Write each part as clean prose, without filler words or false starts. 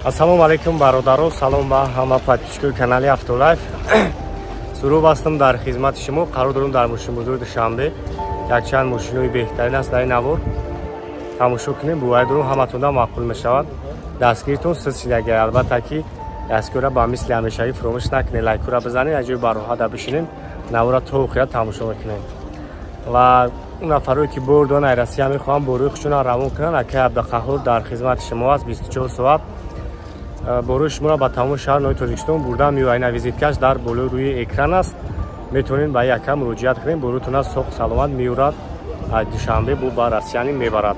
Ассалому алайкум бародаро, салом ба ҳама подписчикои канали Автолайф. Сурув ҳастам дар хизмати шумо. Қарор дорам дар мошин бузург Душанбе якчанд мошинои беҳтарин аст дар ин навор. Тамошо кунем, бувайдуру ҳаматонда маъқул мешавад. Дастгиртон сиз шидагӣ, албатта ки дастгирра ба мисли ҳамешагӣ фуромӯш накунед, лайкура бизанед, аз ҷои бароҳада бишинем, навора то охират тамошо мекунем. Ва اون نفرایی که بردن ایرسی همی خواهم بروی خودشون روان کنن. اکی عبدالقهار در خدمت شما است. 24 ساعت بروی شما را به تمام شهر نوی تاجیکستان بردم. میواینا ویزیتکش در بالا روی اکران است. میتونین به یکم مراجعت کنین. بروتون از سوق سلامت میورد از دوشنبه بو بر رسیانی میبرد.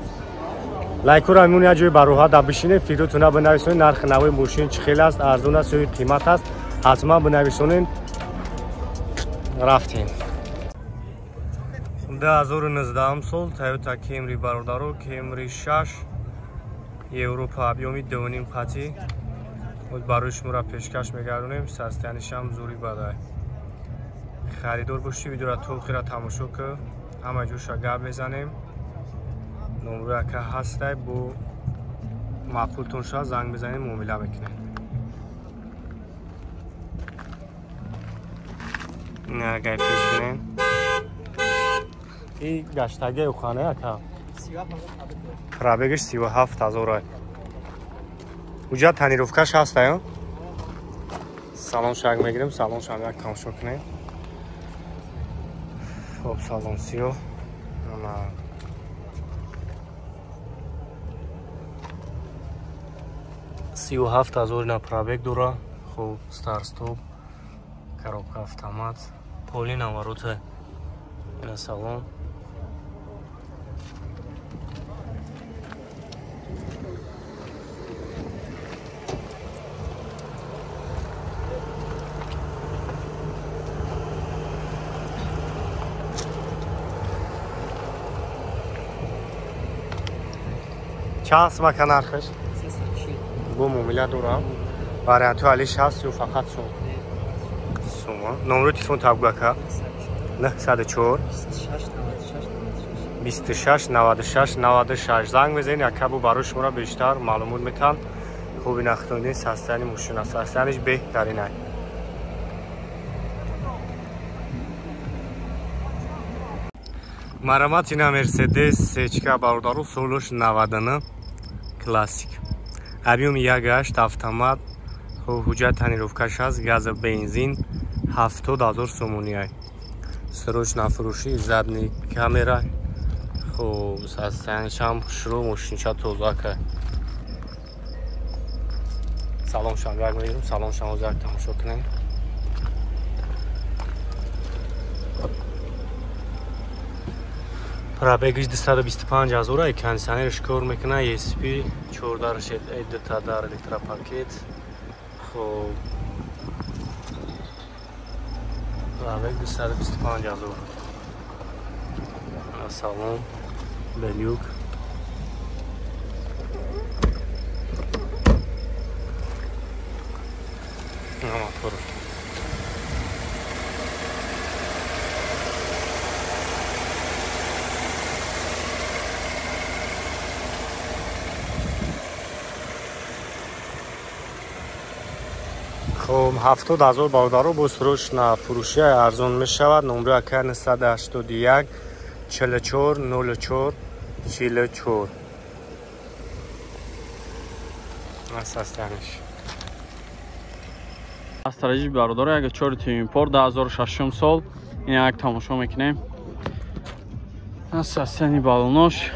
لایک را میمونی از جای بروها دا بشینید. فیدیوتون بنویسونید. نرخ نوی ماشین چخیل است، ارزون است یا قیمت است. حتما بنویسونید. رفتیم. 2019 سال Toyota Camry бародаро, Camry 6 Европа объеми 2.5 қати барои шуморо пешкаш мегардонем. Состояниш ҳам зури бадай. Харидор бошӣ, видеоро то охира тамошо кун. Ҳама ҷоша гап мезанем. Номеро ака ҳастай, бо маъқултон шуд занг мезанем, муомила мекунем. ина гай пеш кунем. این گشتگی او خانه اکا پرابگش 37,000 اوجا تنیروفکش هست یا سالن شاگ میگیریم. سالن شاگ یک تماشا کنیم. خب سالن سیو اما 37,000 اینا پرابگ دوره. خب ستارستوب، коробка автомат، поли навороте اینا سالن. چاس مکان آخرش بو مومیلا دورم وارانتو علیش هست یا فقط سوما. نمره تلفن تابگو که 904 26 96 96 زنگ بزنید. یکا بو برای شما را بیشتر معلومات میتن. خوبی نختوندین سستانی ماشین است. سستانیش بهترینه. مرامت اینا مرسدس سچکا бародару солош 99 классик. объем 1.8 автомат. ҳуҷҷат танировкаш аст. газ бензин 70,000 сомония. срочна фурӯшӣ, задни камера. хуб состояниш ҳам хушрӯ, мошинча тозака. салон шамгак мегирем. салон шамгак тамошо кунем. пробегиш 225,000. кондиционериш кор мекунад. ESP 14 дар электропакет. хуб пробег 225,000. салон белюк. мотор. خب 70,000 бародаро бо срочна фурӯшӣ арзон мешавад. номеро ака 981 44 04 44. асастаниш астражи бародаро як 4 тимпор 2006 сол. ин як тамошо мекунем. асастани балонош.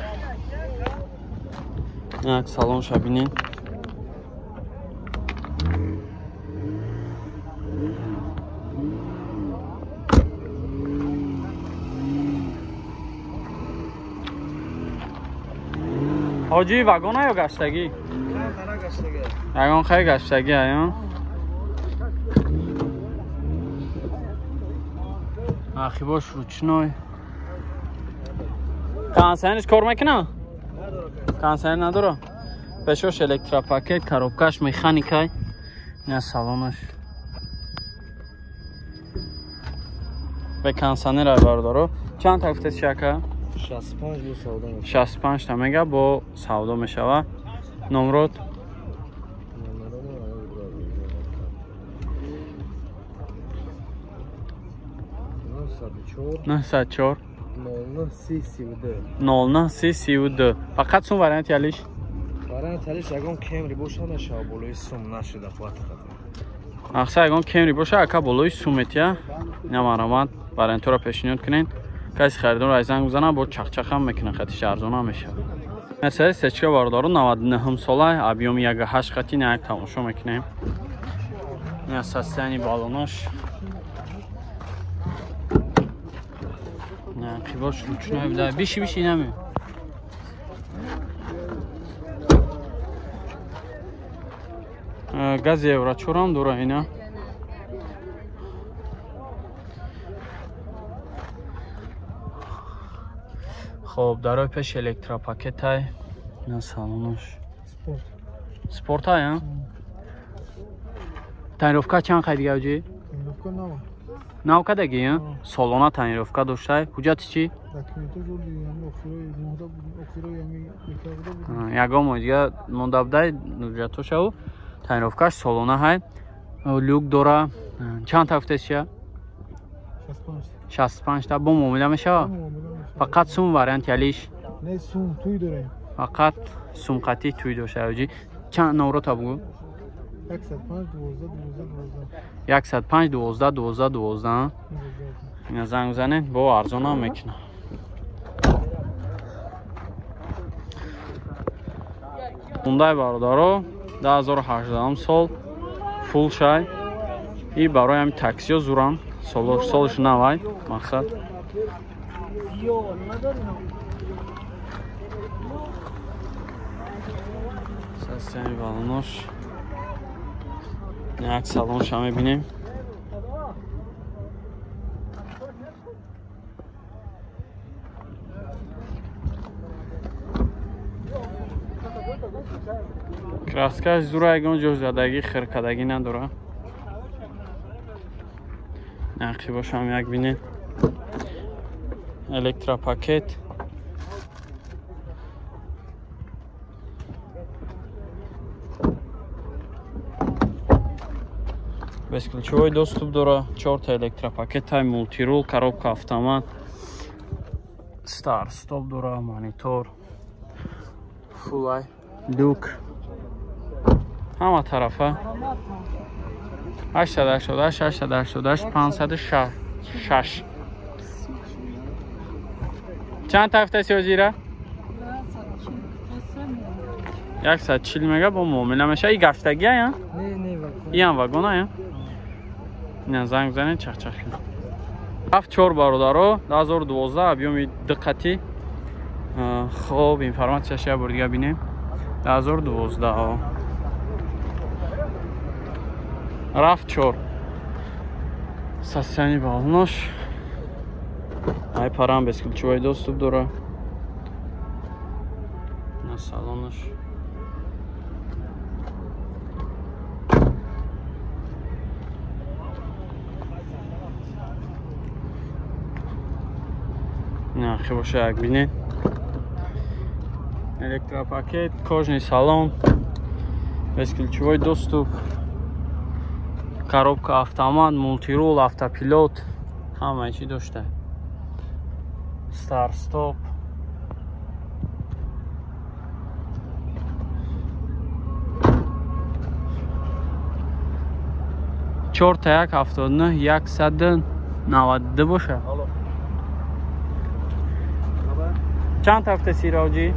як салон шабинин. حاجی واگن یا گشتگی؟ نه گشتگی. واگن خیلی گشتگی هستن. آخی باش روچنای. کانسرنش کار میکنه؟ نداره. کانسرن نداره. بهشوش الکتروپاکت، коробкаш مکانیکی. نه سالونش. به کانسرنر بردارو. چند تا افتاد شکه؟ 65 تا میگه با سودا میشوه. نمرات 94 09 09 фақат сум вариант ялиш варианталиш ягон кемри боша наша болои сум нашида хватакат ақса ягон кемри боша ака болои сумет я намарамад вариантура пешниҳод кунед каси харидор аз занг бизанад бо чақчақам мекунад хатиш арзона мешавад мерседес сечка бардору 99 сола объёми 1.8 хати як тамошо мекунем ин состояние балонош қибош ручной буда биши нами газ евро чорам дора ина хоб дарои пеш электропакетай на салонош спорт ая таъмировка чанд қайдига уҷи навка дагия солона таъмировка доштай ҳуҷҷати чӣ ягон моҳ дига монда будай ҳуҷҷатошаву таъмировкаш солона ҳай люк дора чанд тафтесия 65 та бо муомила мешавад фақат сум вариант ялиш не сум туй дорем фақат сумқати туй дошавуҷи чанд номрота бугӯ 105 12 12 12 ина занг занед бо арзона мекунам ундай бародаро 2018 сол фул шай и барои ҳами таксиё зурам солиш навай мақсад састяни балонош як салонша мебинем краскаш зура ягон ҷо задагӣ хиркадагӣ надора ақибошам як бинем электропакет безключовой доступ дора 4 та электропакетай мултирул коробка автомат стар стоп дора монитор фулай люк ҳама тарафа 888 888 506 чанд тафтаси озира 140 мега бо муомила меша и гафтагия я иам вагона я ина занг зане чақчақ ҳафт 4 бародаро 2012 объёми диққати хоб информатсияш я бор дига бинем 2012 рафт 4 состояние балонош ай парам безключовой доступ дора на салонош нахи боша як бинед электропакет кожный салон безключовой доступ коробка автомат мултирул автопилот ҳамаи чӣ дошта стар стоп чорта 179 192 боша чанд тафта сираоҷи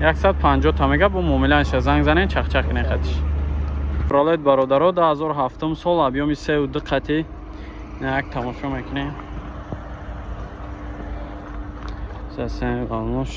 150 та мега бо муомилаша занг занед чақчақ кунед хатиш ролет бародаро 2007 сол объёми 3 қати як тамошо мекунем сасен балонош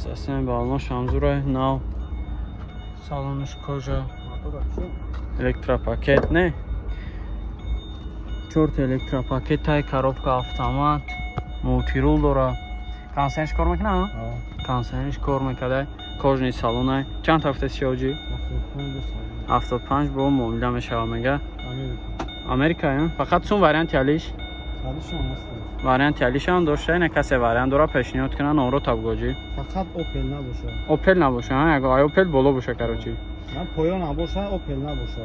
сасен балонош ҳамзура нав салонош кожа электропакет не 4 электропакет тай коробка автомат мултирул дора консенш кор мекунад консенш кор мекардай кожаи салонай чанд тафта сиёҷи 75 با معامله میشه میگه امریکا امریکا فقط سون وریانت یالیش کالیشون هست وریانت یالیش هم داشته اینه کسی وریانت داره پیشنهاد کنن اون رو تابگوجی فقط اوپل نباشه اوپل نباشه ها اگه اوپل بالا باشه کاروچی من پایان نباشه اوپل نباشه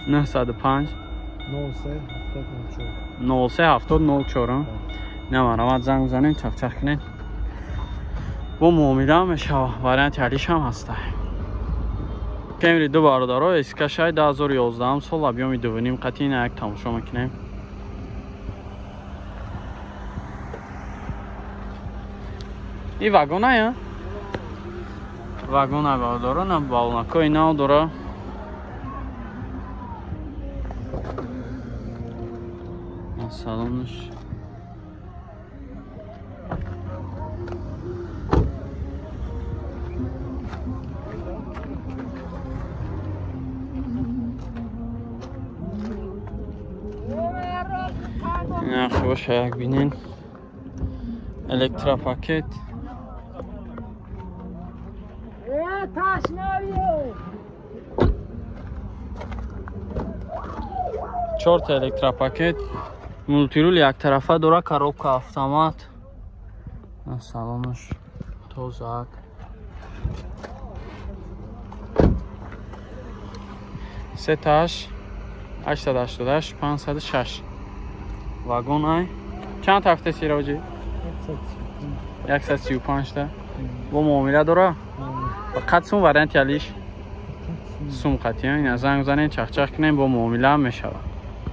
905 905 93 نمارم زنگ بزنین چخ کنین با معامله میشه وریانت یالیش هم هسته کمری دو باردارو اسکشای 2011 سال ابیوم دوونیم قطعی نه یک تماشا میکنیم این واگونه یا واگونه باردارو نه بالناکو اینا داره سلامش نه خوش یک بینین الکترا پاکت چهار الکترا پاکت مولتیرول یک طرفه داره کاروبکا اتومات سلامش توزاک سه تاش 888 506 واگن های چند هفته سیراجی 135 تا با معامله داره فقط سون وریانت یالیش سوم قطعی این از زنگ زنین چخ کنین با معامله هم میشه